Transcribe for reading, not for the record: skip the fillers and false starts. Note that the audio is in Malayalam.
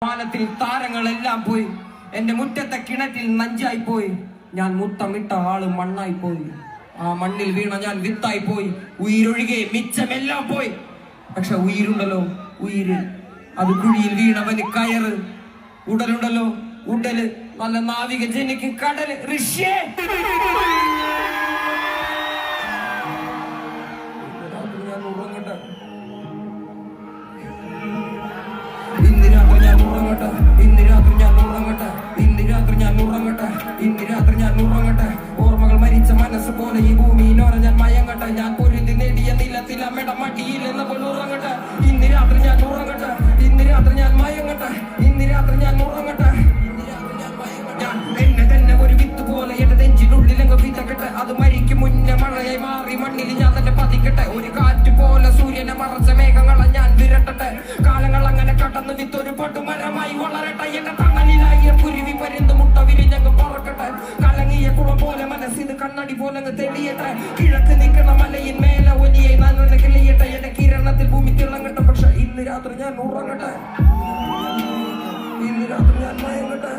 വാനത്തിൽ താരങ്ങളെല്ലാം പോയി, എന്റെ മുറ്റത്തെ കിണറ്റിൽ നഞ്ചായി പോയി, ഞാൻ മുത്തമിട്ട ആള് മണ്ണായി പോയി, ആ മണ്ണിൽ വീണ ഞാൻ വിത്തായി പോയി, ഉയിരൊഴികെ മിച്ചമെല്ലാം പോയി. പക്ഷെ ഉയിരുണ്ടല്ലോ, ഉയിര് അത് കുഴിയിൽ വീണവന് കയറ്, ഉടലുണ്ടല്ലോ ഉടല് നല്ല നാവിക ജനിക്ക് കടല്. ഋഷ്യേ ഞാൻ ഉറങ്ങട്ടെ, ഇന്ന് രാത്രി ഞാൻ ഉറങ്ങട്ടെ, ഇന്ന് രാത്രി ഞാൻ ഉറങ്ങട്ടെ, ഇന്ന് രാത്രി ഞാൻ ഉറങ്ങട്ടെ, ഇന്ന് രാത്രി ഞാൻ ഉറങ്ങട്ടെ. ഓർമ്മകൾ മരിച്ച മനസ്സ് പോലെ ഈ ഭൂമിയിലോര ഞാൻ മയങ്ങട്ടെ, ഞാൻ പൊരുതി നേടിയ നിലത്തിൽ അമ്മയുടെ മടിയിൽ എന്ന പോലെ ഉറങ്ങട്ടെ. ഇന്ന് രാത്രി ഞാൻ ഉറങ്ങട്ടെ, ഇന്ന് രാത്രി ഞാൻ മയങ്ങട്ടെ, ഇന്ന് രാത്രി ഞാൻ ഉറങ്ങട്ടെ. ഞാൻ എന്നെ തന്നെ ഒരു വിത്ത് പോലെ എന്റെ നെഞ്ചിനുള്ളിൽ അങ്ങ് വിതക്കട്ടെ, അത് മരിക്കും മുന്നേ മഴയായി മാറി മണ്ണിൽ ഞാൻ തന്നെ പതിക്കട്ടെ. ഒരു കാറ്റ് പോലെ സൂര്യനെ മറച്ച മേഘങ്ങളെ ഞാൻ വിരട്ടട്ടെ, കാലങ്ങൾ അങ്ങനെ കടന്നു വിത്തൊരു പട്ടുമരമായി വളരട്ടെ. എന്റെ തണലിലായ കുരുവി പരുന്ന് മുട്ട വിരിഞ്ഞങ്ങ് പറക്കട്ടെ, കലങ്ങിയ കുളം പോലെ മനസ്സിന് കണ്ണടി പോലെ അങ്ങ് തെളിയട്ടെ. കിഴക്ക് നിൽക്കണ മലയിൻ മേലെ ഒലിയെ നന്നെ കിളിയട്ടെ, എന്റെ കിരണത്തിൽ ഭൂമി തിളങ്ങട്ടെ. പക്ഷെ ഇന്ന് രാത്രി ഞാൻ ഉറങ്ങട്ടെ, ഇന്ന് രാത്രി ഞാൻ മയങ്ങട്ടെ.